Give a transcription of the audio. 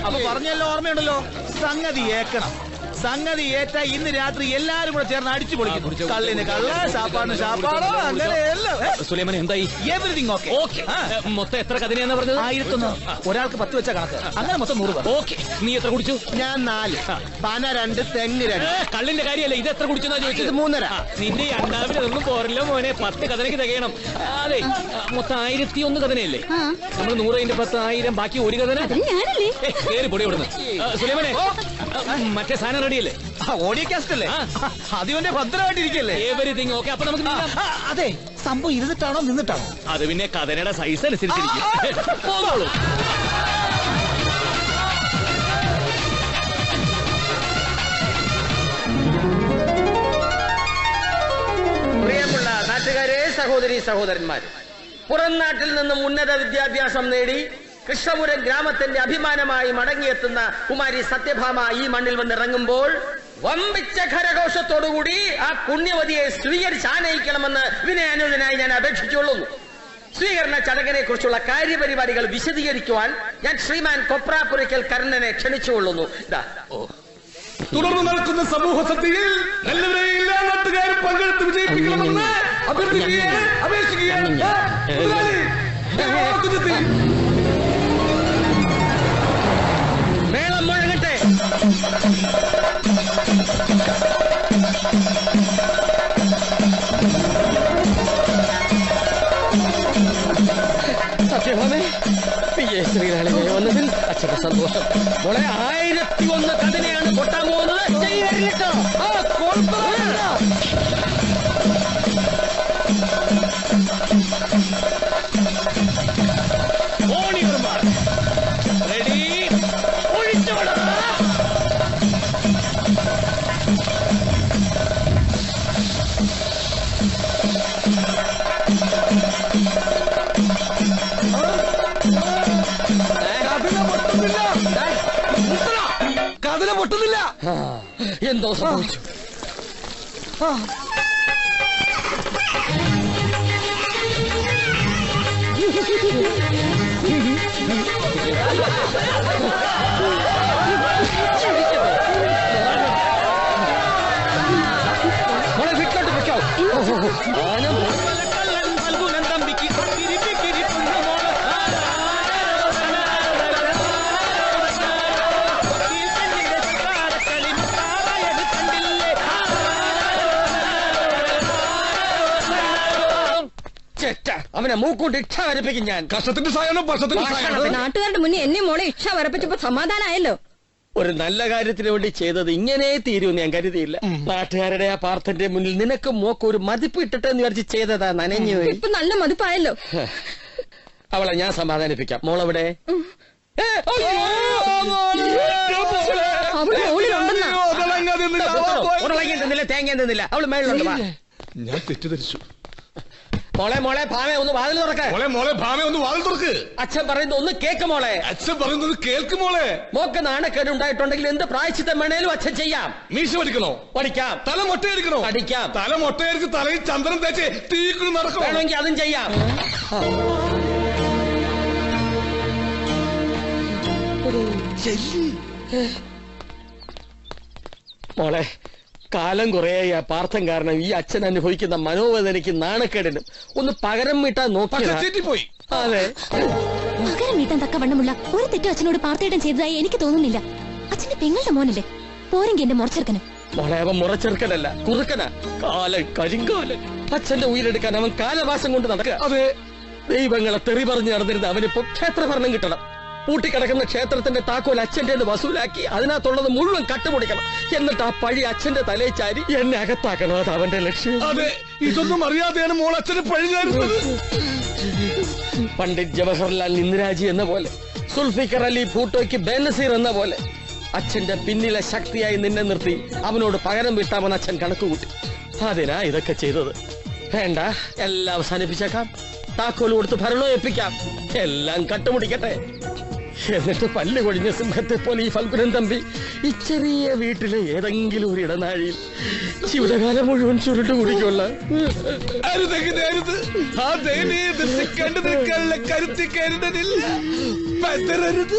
അപ്പൊ പറഞ്ഞല്ലോ, ഓർമ്മയുണ്ടല്ലോ, സംഗതി ഏക്കണം. സംഗതി ഏറ്റ ഇന്ന് രാത്രി എല്ലാരും കൂടെ ചേർന്ന് അടിച്ചു പൊളിക്കും. കള്ളിന് കള്ള, ഷാപ്പാണ് ഷാപ്പാടോ, അങ്ങനെ എല്ലാം. സുലൈമാൻ എന്തായി? Everything okay. മൊത്തം എത്ര കഥനെയാന്ന് പറഞ്ഞത്? 1001. ഒരാൾക്ക് 10 വെച്ച കണക്ക്. അങ്ങനെ മൊത്തം 100. ഓക്കെ. നീ എത്ര കുടിച്ചു? ഞാൻ 4. പന 2, തെങ്ങ് 2. കള്ളിന്റെ കാര്യമല്ല, ഇത് എത്ര കുടിച്ചെന്നാ ചോദിച്ചത്? 3.5. നിന്റെ അണ്ടാവിനൊന്നും പോരല്ലോ മോനെ. 10 കഥനക്ക് തികയണം. അതെ, മൊത്തം 1001 കഥനയല്ലേ? നമ്മൾ 100 × 10 1000, ബാക്കി 1 കഥന. കേറി പൊടി ഇവിടുന്ന്. സുലൈമാനെ, മറ്റേ സാധനം റെഡിയല്ലേ? ഓഡിയോ കാസ്റ്റ് അല്ലേ? അതിവന്റെ ഭദ്രമായിട്ടിരിക്കല്ലേ? Everything okay. അപ്പൊ നമുക്ക് അതെ, സംഭവം ഇരുന്നിട്ടാണോ നിന്നിട്ടാണോ? അത് പിന്നെ കഥനയുടെ സൈസ് അനുസരിച്ചിരിക്കും. പ്രിയമുള്ള നാട്ടുകാരെ, സഹോദരി സഹോദരന്മാർ, പുറം നാട്ടിൽ നിന്നും ഉന്നത വിദ്യാഭ്യാസം നേടി കൃഷ്ണപുരം ഗ്രാമത്തിന്റെ അഭിമാനമായി മടങ്ങിയെത്തുന്ന കുമാരി സത്യഭാമ ഈ മണ്ണിൽ വന്നിറങ്ങുമ്പോൾ വമ്പിച്ച ഖരഘോഷത്തോടുകൂടി ആ പുണ്യവതിയെ സ്വീകരിച്ച് ആനയിക്കണമെന്ന് വിനയാനുജനായി ഞാൻ അപേക്ഷിച്ചുകൊള്ളുന്നു. സ്വീകരണ ചടങ്ങിനെ കുറിച്ചുള്ള കാര്യപരിപാടികൾ വിശദീകരിക്കുവാൻ ഞാൻ ശ്രീമാൻ കൊപ്രാപുരയ്ക്കൽ കർണനെ ക്ഷണിച്ചുകൊള്ളുന്നു. തുടർന്ന് നടക്കുന്ന സമൂഹ സദ്യയിൽ എല്ലാവരെയും എല്ലാ നാട്ടുകാരും പങ്കെടുത്ത് വിജയിപ്പിക്കണമെന്ന് അഭ്യർത്ഥിക്കുകയാണ്, അപേക്ഷിക്കുകയാണ്. മേളം മുഴങ്ങട്ടെ. സത്യഭാമേ, PA ശ്രീരാളിനെ വന്നതിൽ അച്ഛന് സന്തോഷം. മോളെ 1001 കഥനെയാണ് കൊട്ടാൻ പോകുന്നത്. റെഡി, ഒഴിച്ചോടാ. കഥന പൊട്ടുന്നില്ല. എന്തോ സംഭവിച്ചു? മോളെ വീട്ടിലോട്ട് വെക്കാവോ? അവനെ മൂക്കൊണ്ട് ഇച്ഛ വരപ്പിക്കും ഞാൻ. കഷ്ടത്തിന്റെ സാധനം, വർഷത്തിന്റെ സാധനം. നാട്ടുകാരുടെ മുന്നേ എന്നെ മോളെ ഇച്ഛ വരപ്പിച്ചപ്പോ സമാധാനമായല്ലോ. ഒരു നല്ല കാര്യത്തിന് വേണ്ടി ചെയ്തത് ഇങ്ങനെ തീരുമെന്ന് ഞാൻ കരുതിയില്ല. നാട്ടുകാരുടെ ആ പാർത്ഥന്റെ മുന്നിൽ നിനക്ക് മോക്ക് ഒരു മതിപ്പ് ഇട്ടിട്ടെന്ന് വിചാരിച്ച് ചെയ്തതാ. നനഞ്ഞു ഇപ്പൊ നല്ല മതിപ്പായല്ലോ. അവളെ ഞാൻ സമാധാനിപ്പിക്കാം. മോളവിടെ തേങ്ങ തിന്നില്ല. അവള് മേളിലുണ്ട്. ഞാൻ തെറ്റിദ്ധരിച്ചു. മോളെ മോളെ ഭാമ ഒന്ന് വാതിൽ തുറക്ക. മോളെ ഭാമ ഒന്ന് വാതിൽ തുറക്ക്. അച്ഛൻ പറയുന്നത് ഒന്ന് കേക്ക് മോളെ. അച്ഛൻ പറയുന്നത് കേൾക്ക് മോളെ. മോക്ക് നാണക്കേട് ഉണ്ടായിട്ടുണ്ടെങ്കിൽ എന്ത് പ്രായശ്ചിത്തം വേണേലും അച്ഛൻ ചെയ്യാം. മീശ പഠിക്കണോ? പഠിക്കാം. തല മൊട്ടയടിക്കണോ? പഠിക്കാം. തല മൊട്ടയടിച്ച് തലയിൽ ചന്ദ്രൻ തേച്ച് തീക്കുഴി നടക്കണം. വേണമെങ്കിൽ അതും ചെയ്യാം. മോളെ, കാലം കുറയായി ആ പാർത്ഥം കാരണം ഈ അച്ഛൻ അനുഭവിക്കുന്ന മനോവേദനയ്ക്ക് നാണക്കേടിനും ഒന്ന് പകരം വീട്ടാൻ നോക്കി. അതെ, പകരം വീട്ടാൻ തക്കവണ്ണമുള്ള ഒരു തെറ്റും അച്ഛനോട് പാർത്ഥേട്ടൻ ചെയ്തതായി എനിക്ക് തോന്നുന്നില്ല. അച്ഛന്റെ പെങ്ങളുടെ മോനല്ലേ, പോരെങ്കിൽ എന്റെ മുറച്ചെറുക്കനും. മോളെ, അവൻ മുറച്ചെറുക്കനല്ല, കുറുക്കനാ. കാലൻ, കരിങ്കാലൻ. അച്ഛന്റെ ഉയരെടുക്കാൻ അവൻ കാലവാസം കൊണ്ട് നടക്കുക. അതെ, ദൈവങ്ങളെ തെറി പറഞ്ഞു നടന്നിരുന്ന അവനിപ്പോ ക്ഷേത്രഭരണം കിട്ടണം. പൂട്ടിക്കിടക്കുന്ന ക്ഷേത്രത്തിന്റെ താക്കോൽ അച്ഛന്റെ വസൂലാക്കി അതിനകത്തുള്ളത് മുഴുവൻ കട്ടുപൊടിക്കണം. എന്നിട്ട് ആ പഴി അച്ഛന്റെ തലയിൽ ചാരി എന്നെ അകത്താക്കണം. അത് അവന്റെ ലക്ഷ്യം. അതെ, ഇതൊന്നും അറിയാതെയാണ് മോൾ അച്ഛന് പഴിഞ്ഞായിരുന്നത്. പണ്ഡിറ്റ് ജവഹർലാൽ ഇന്ദിരാജി എന്ന പോലെ, സുൽഫിക്കർ അലി ഭൂട്ടോയ്ക്ക് ബേനസീർ എന്ന പോലെ അച്ഛന്റെ പിന്നിലെ ശക്തിയായി നിന്നെ നിർത്തി അവനോട് പകരം വീട്ടാമെന്ന് അച്ഛൻ കണക്കുകൂട്ടി. അതിനാ ഇതൊക്കെ ചെയ്തത്. വേണ്ട, എല്ലാം അവസാനിപ്പിച്ചേക്കാം. താക്കോൽ കൊടുത്ത് ഭരണം ഏൽപ്പിക്കാം. എല്ലാം കട്ടുമുടിക്കട്ടെ. എന്നിട്ട് പല്ല് കൊഴിഞ്ഞ സിംഹത്തെ പോലെ ഈ ഫൽഗുനൻ തമ്പി ഈ ചെറിയ വീട്ടിലെ ഏതെങ്കിലും ഒരു ഇടനാഴിയിൽ ജീവിതകാലം മുഴുവൻ ചുരുട്ട് കുടിക്കുള്ള കരുത്തി കരുതലിൽ പതറരുത്.